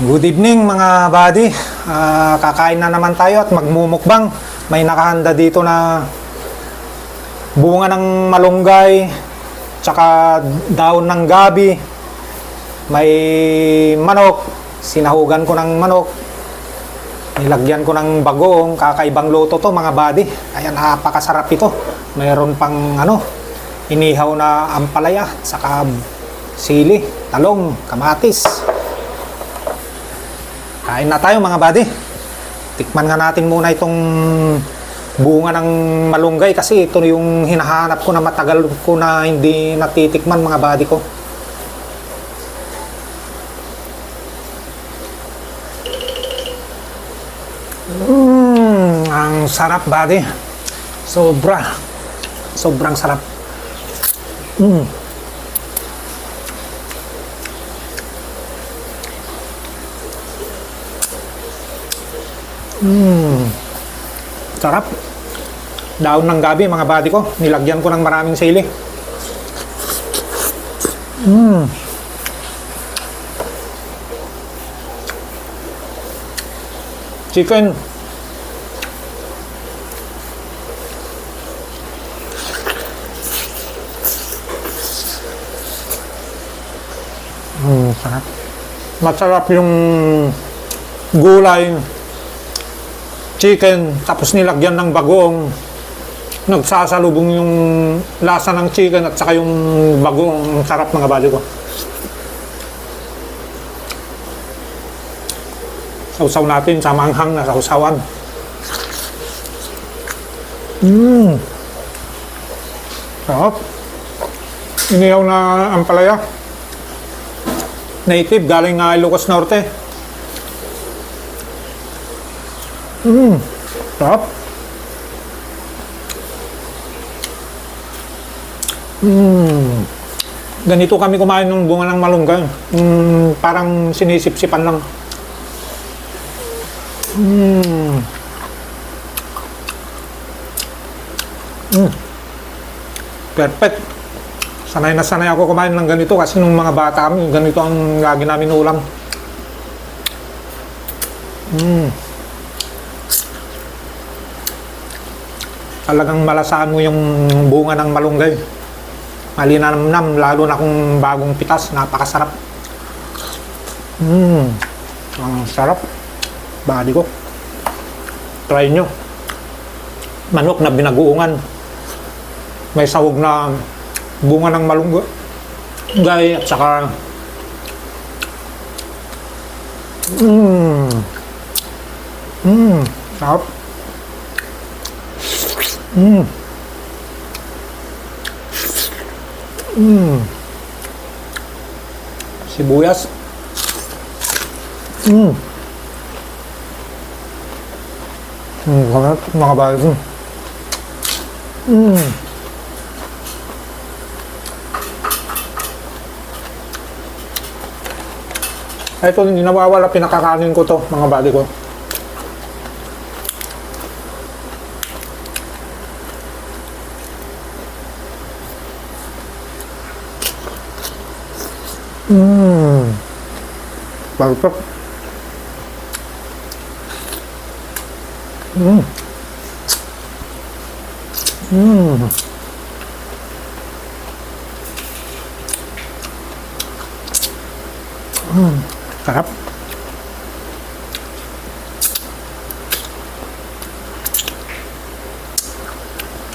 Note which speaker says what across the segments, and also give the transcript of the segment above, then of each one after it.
Speaker 1: Good evening mga buddy. Kakain na naman tayo at magmumukbang. May nakahanda dito na bunga ng malunggay, tsaka daon ng gabi. May manok, sinahugan ko ng manok. Nilagyan ko ng bagoong, kakaibang luto to mga buddy. Ayan, napakasarap ito. Mayroon pang inihaw na ampalaya, saka sili, talong, kamatis. Kain na tayo mga buddy. Tikman nga natin muna itong bunga ng malunggay kasi ito yung hinahanap ko na matagal ko na hindi natitikman mga buddy ko. Ang sarap buddy. Sobrang sarap. Sarap. Daon ng gabi mga buddy ko. Nilagyan ko ng maraming sili. Chicken. Sarap. Masarap yung gulay, chicken, tapos nilagyan ng bagoong. Nagsasalubong yung lasa ng chicken at saka yung bagoong. Sarap mga buddy ko. Sausaw natin sa manghang na sausawan. Sarap. Inihaw na ampalaya. Native, galing nga Ilocos Norte. Sarap. Ganito kami kumain ng bunga ng malunggay. Parang sinisip-sipan lang. Perfect. Sanay na sanay ako kumain ng ganito kasi nung mga bata kami, ganito ang lagi namin ulam. Talagang malasaan mo yung bunga ng malunggay. Malinamnam, lalo na kung bagong pitas, napakasarap. Ang sarap. Badi ko. Try nyo. Manok na binaguungan. May sahog na bunga ng malunggay at saka sarap. Sibuyas. Sarap mga bago. Ito, hindi nawawala, pinakakanin ko to mga buddy ko. Perfect. Sarap.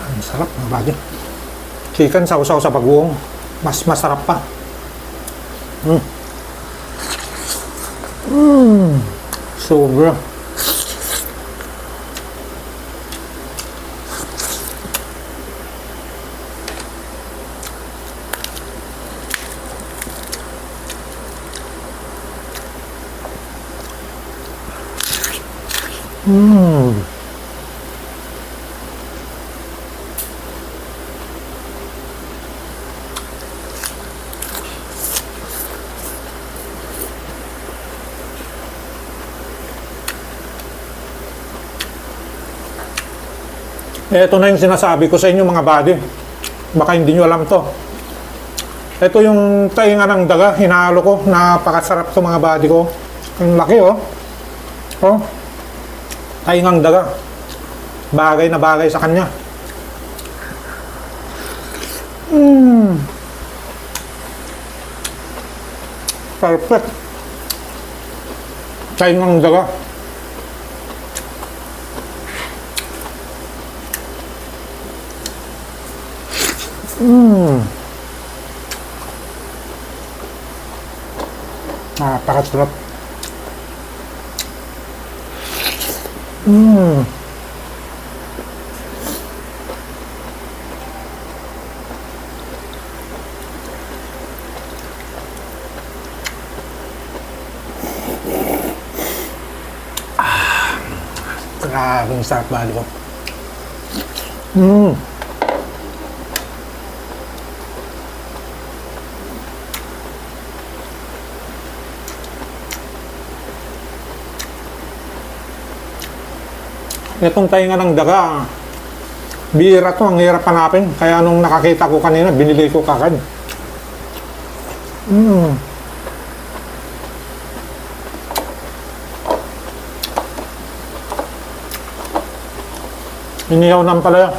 Speaker 1: Ang sarap mga buddy. Chicken sausaw sa bagoong. Mas masarap pa. Sobra. Ito na yung sinasabi ko sa inyo mga buddy. Baka hindi nyo alam to. Ito yung tainga ng daga, hinalo ko. Napakasarap to mga buddy ko. Ang laki oh. Oh. Taingang daga. Bagay na bagay sa kanya. Perfect. Taingang daga. Napakasarap. Grabe ang sarap bali ko. Itong tainga ng daga, bihira to, ang hirap hanapin. Kaya nung nakakita ko kanina, binili ko kagad. Inihaw ng palaya.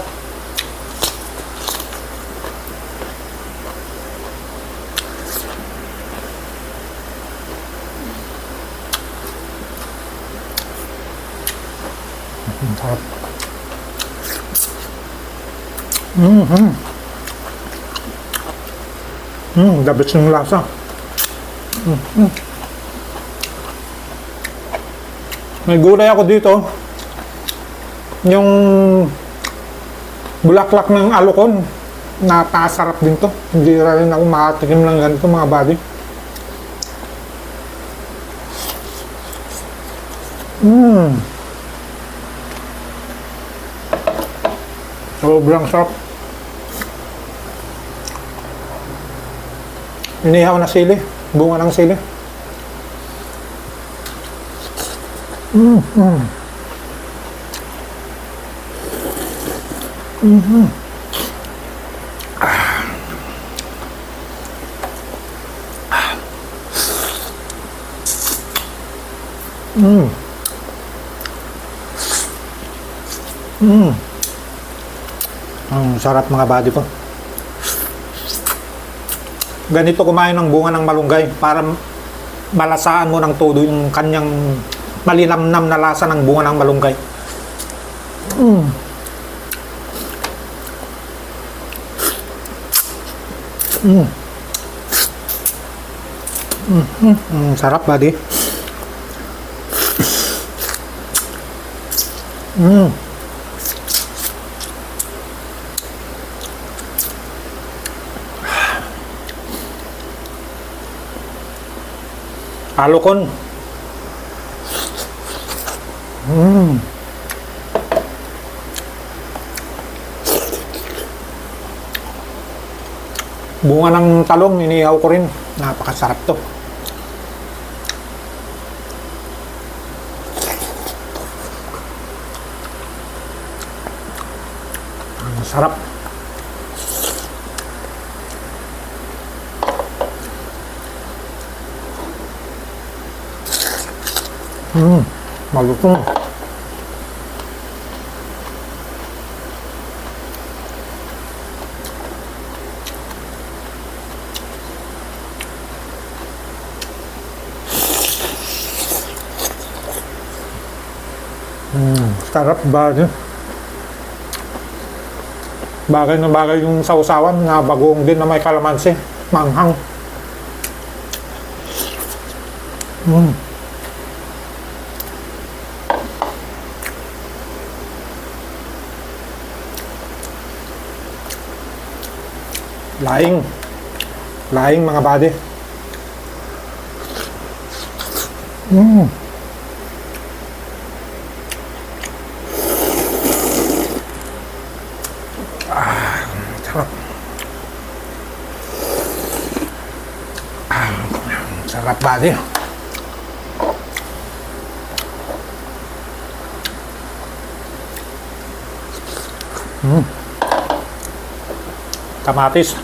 Speaker 1: Sarap. Dabis yung lasa. May gulay ako dito. Yung bulaklak ng alukon. Napakasarap din to. Hindi rin ako makatikim ng ganito mga buddy. Sobrang sarap. Inihaw na sili. Bunga ng sili. Ang sarap mga buddy ko. Ganito kumain ng bunga ng malunggay para malasaan mo ng todo yung kanyang malinamnam na lasa ng bunga ng malunggay. Sarap buddy. Alukon. Bunga ng talong, inihaw ko rin. Napakasarap to. Ang sarap. Malutong. Sarap ba? Bagay na bagay yung sausawan na bagoong din na may kalamansi. Manghang. Laing. Laing mga buddy. Sarap. Sarap buddy. Kamatis.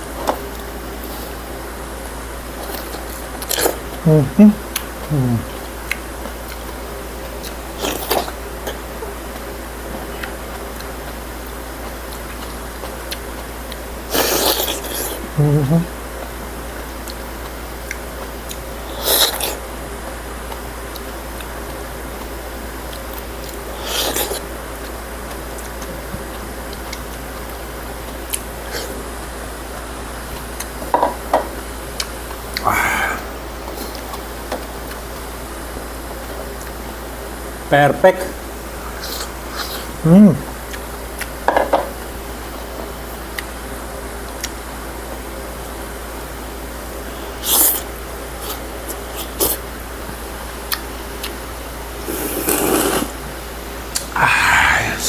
Speaker 1: Perfect.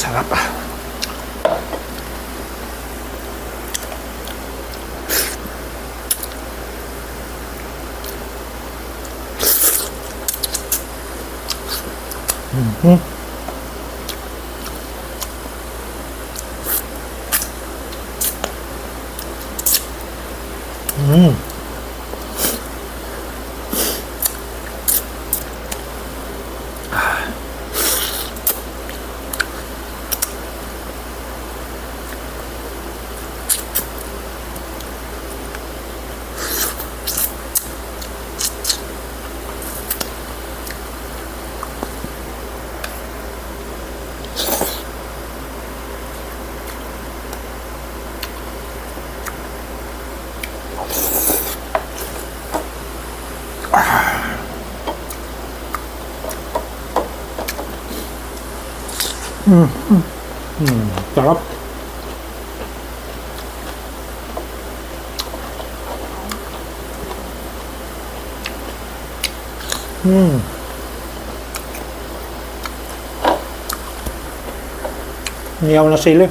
Speaker 1: Sarap. Sarap. Niyaw na sili.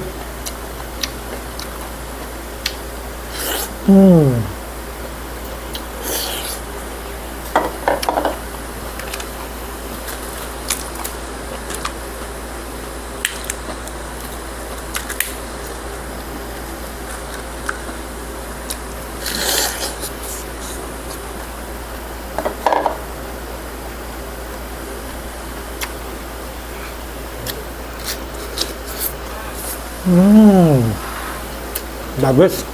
Speaker 1: The best.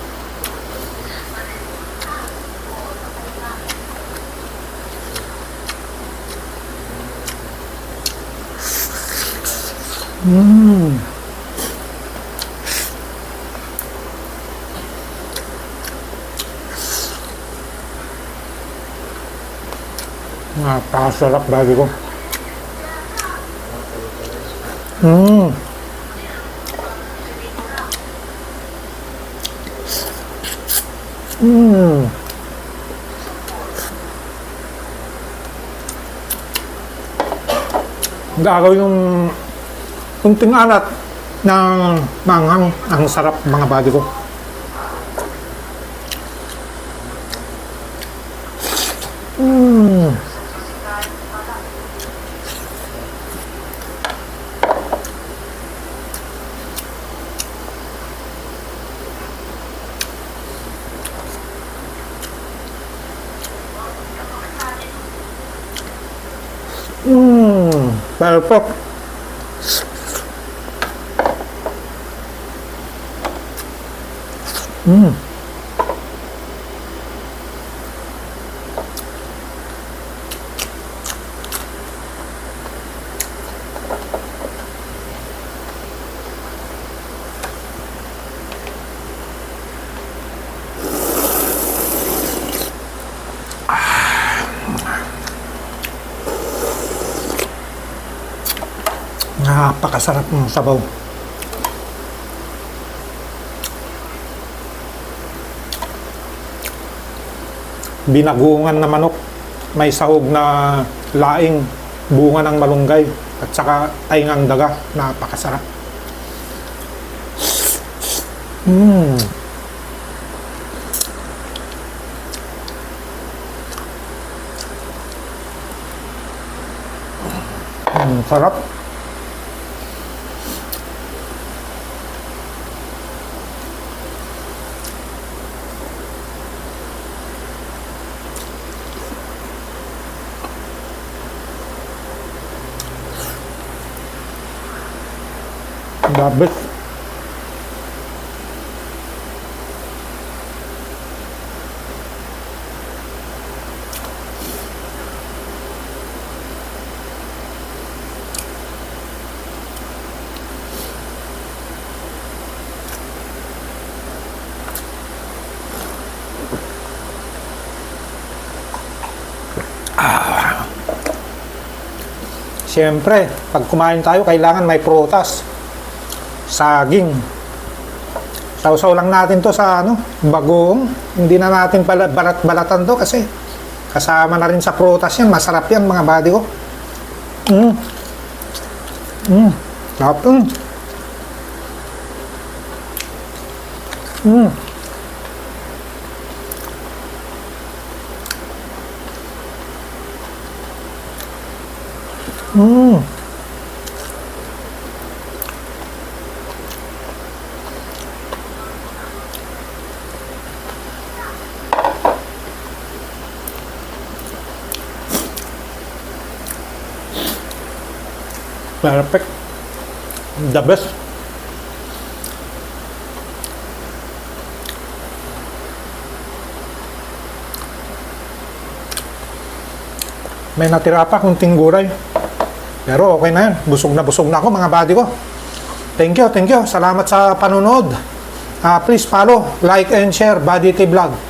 Speaker 1: Napakasarap lagi ko. Gagawin yung kunting alat ng manghang. Ang sarap mga buddy ko. Perfect. Napakasarap ng sabaw. Binagungan na manok, may sahog na laing, bunga ng malunggay, at saka taingang daga. Napakasarap. Sarap. The best. Siyempre, pag kumain tayo, kailangan may prutas. Saging. Sausaw lang natin to sa bagoong. Hindi na natin balat-balatan to kasi kasama na rin sa prutas yan. Masarap yan mga buddy ko. Sarap. Perfect. The best. May natira pa kunting gulay. Pero okay na yan. Busog na ako mga buddy ko. Thank you. Salamat sa panonood. Please follow, like, and share Buddy T Vlog.